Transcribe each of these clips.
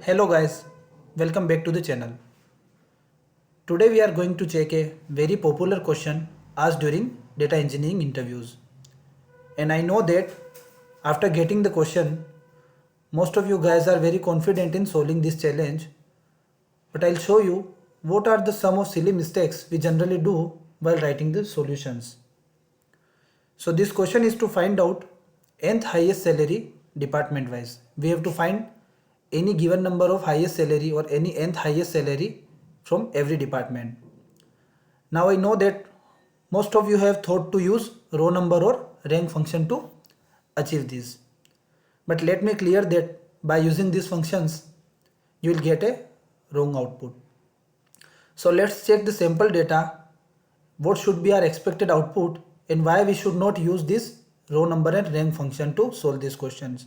Hello guys, welcome back to the channel. Today we are going to check a very popular question asked during data engineering interviews. And I know that after getting the question, most of you guys are very confident in solving this challenge. But I'll show you what are the some of silly mistakes we generally do while writing the solutions. So this question is to find out nth highest salary department wise. We have to find any given number of highest salary or any nth highest salary from every department. Now I know that most of you have thought to use row number or rank function to achieve this. But let me clear that by using these functions you will get a wrong output. So let's check the sample data, what should be our expected output and why we should not use this row number and rank function to solve these questions.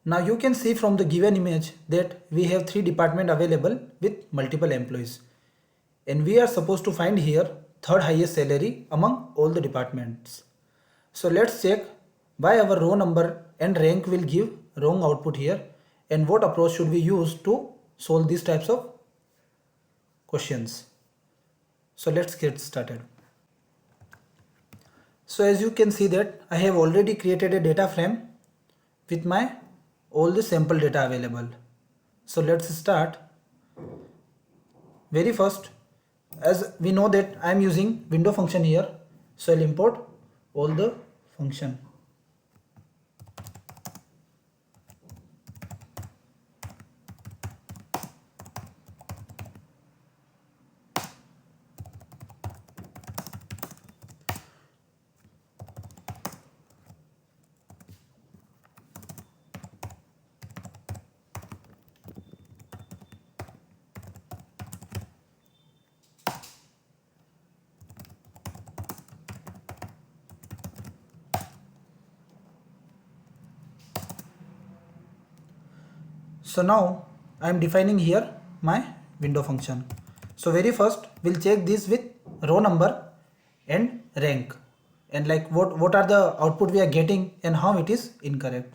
Now you can see from the given image that we have 3 departments available with multiple employees and we are supposed to find here third highest salary among all the departments. So let's check why our row number and rank will give wrong output here and what approach should we use to solve these types of questions. So let's get started. So as you can see that I have already created a data frame with my all the sample data available. So let's start. Very first, as we know that I am using window function here, so I'll import all the function. So now I am defining here my window function. So very first we'll check this with row number and rank and like what are the output we are getting and how it is incorrect.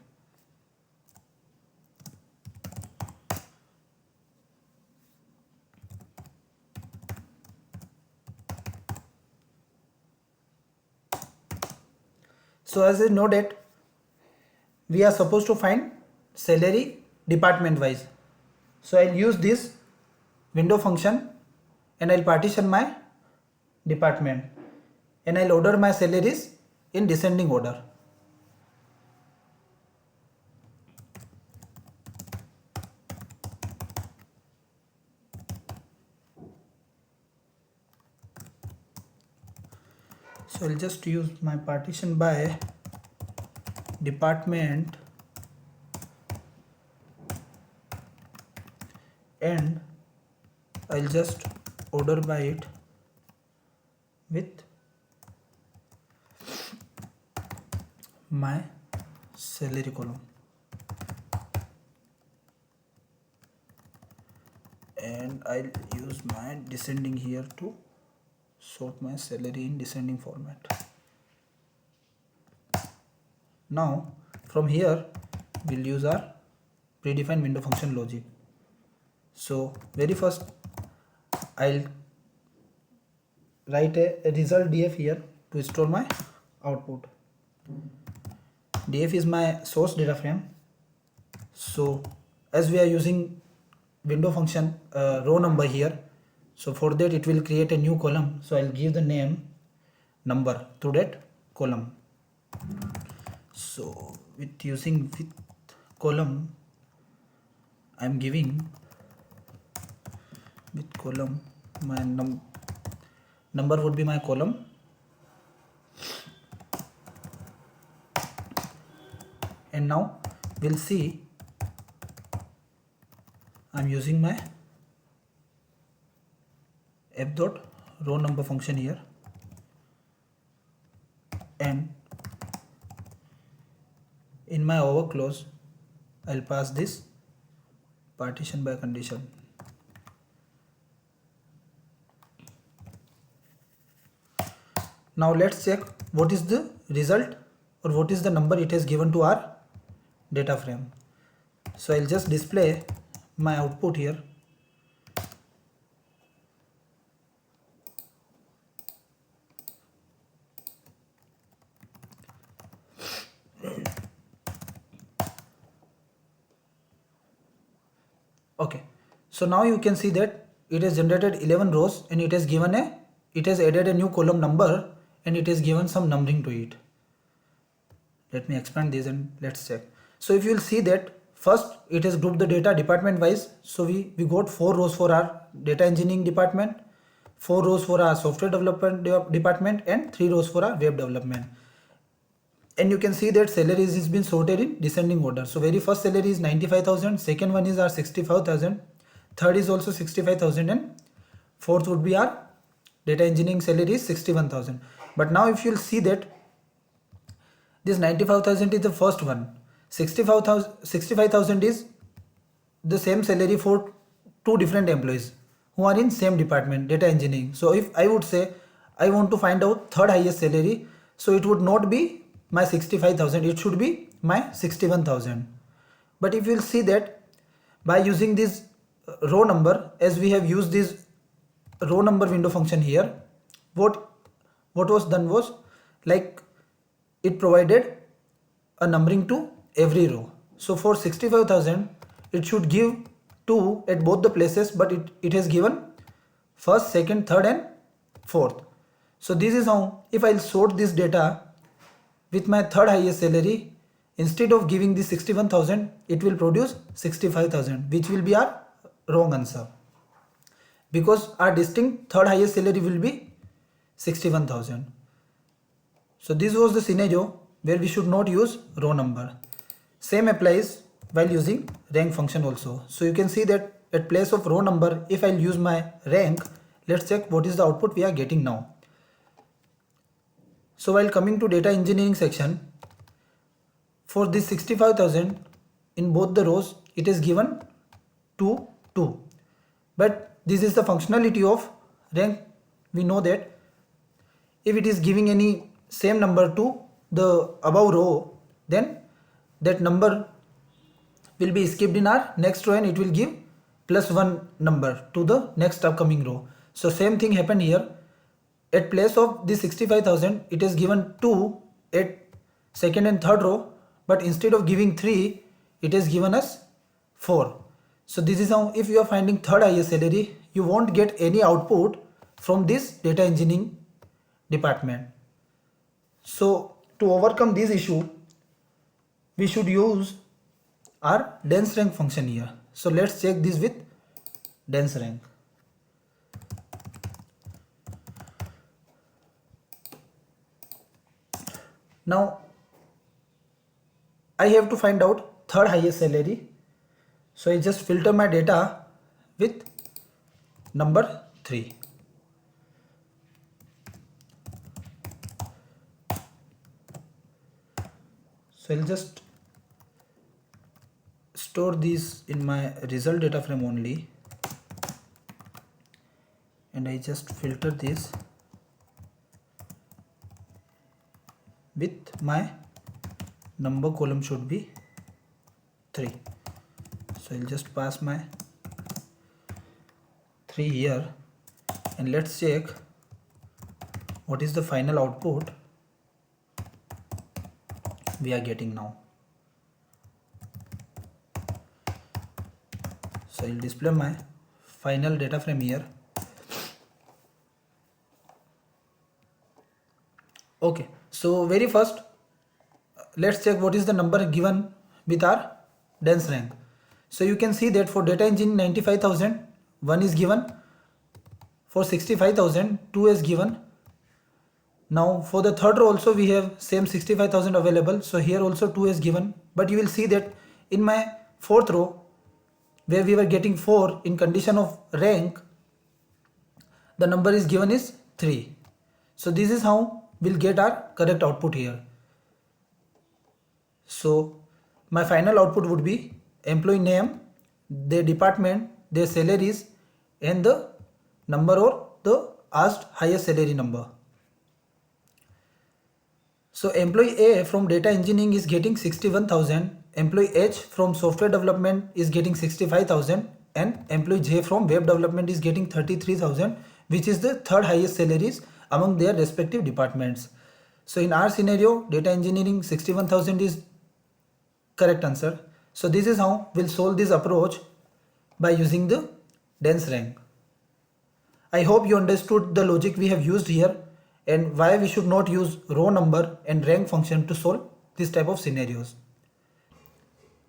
So as I know that we are supposed to find salary department wise. So I'll use this window function and I'll partition my department and I'll order my salaries in descending order. So I'll just use my partition by department and I'll just order by it with my salary column and I'll use my descending here to sort my salary in descending format. Now from here we'll use our predefined window function logic. So very first I'll write a result df here to store my output. Df is my source data frame. So as we are using window function row number here, so for that it will create a new column. So I'll give the name number to that column. So with using with column I'm giving with column my number would be my column and now we'll see I'm using my f dot row number function here and in my over clause I'll pass this partition by condition. Now let's check what is the result or what is the number it has given to our data frame. So I'll just display my output here. Okay, so now you can see that it has generated 11 rows and it has added a new column number and it has given some numbering to it. Let me expand this and let's check. So if you will see that first it has grouped the data department wise. So we got 4 rows for our data engineering department, 4 rows for our software development department and 3 rows for our web development. And you can see that salaries is been sorted in descending order. So very first salary is 95,000, second one is our 65,000, third is also 65,000 and fourth would be our data engineering salary is 61,000. But now if you'll see that this 95,000 is the first one, 65,000 is the same salary for two different employees who are in same department, data engineering. So if I would say I want to find out third highest salary, so it would not be my 65,000, it should be my 61,000. But if you will see that by using this row number, as we have used this row number window function here, what was done was like it provided a numbering to every row. So for 65,000 it should give 2 at both the places, but it has given first, second, third and fourth. So this is how, if I'll sort this data with my third highest salary, instead of giving this 61,000 it will produce 65,000, which will be our wrong answer, because our distinct third highest salary will be 61,000. So this was the scenario where we should not use row number. Same applies while using rank function also. So you can see that at place of row number, if I'll use my rank, let's check what is the output we are getting now. So while coming to data engineering section, for this 65,000 in both the rows it is given 2, 2. But this is the functionality of rank. We know that if it is giving any same number to the above row, then that number will be skipped in our next row and it will give +1 number to the next upcoming row. So same thing happened here. At place of this 65,000 it is given 2 at second and third row, but instead of giving 3 it is given us 4. So this is how, if you are finding third highest salary, you won't get any output from this data engineering department. So to overcome this issue, we should use our dense rank function here. So let's check this with dense rank. Now I have to find out third highest salary. So I just filter my data with number 3. So I'll just store these in my result data frame only, and I just filter this with my number column should be 3. So I'll just pass my 3 here and let's check what is the final output we are getting now. So I'll display my final data frame here. Okay, so very first let's check what is the number given with our dense rank. So you can see that for data engineering 95,000 1 is given, for 65,000 2 is given. Now for the third row also we have same 65,000 available, so here also 2 is given. But you will see that in my fourth row where we were getting 4 in condition of rank, the number is given is 3. So this is how we'll get our correct output here. So my final output would be employee name, their department, their salaries and the number or the asked highest salary number. So employee A from data engineering is getting 61,000 employee H from software development is getting 65,000 and employee J from web development is getting 33,000, which is the third highest salaries among their respective departments. So in our scenario, data engineering 61,000 is correct answer. So this is how we'll solve this approach by using the dense rank. I hope you understood the logic we have used here and why we should not use row number and rank function to solve this type of scenarios.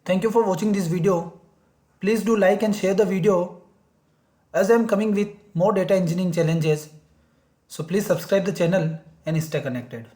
Thank you for watching this video. Please do like and share the video as I am coming with more data engineering challenges. So please subscribe the channel and stay connected.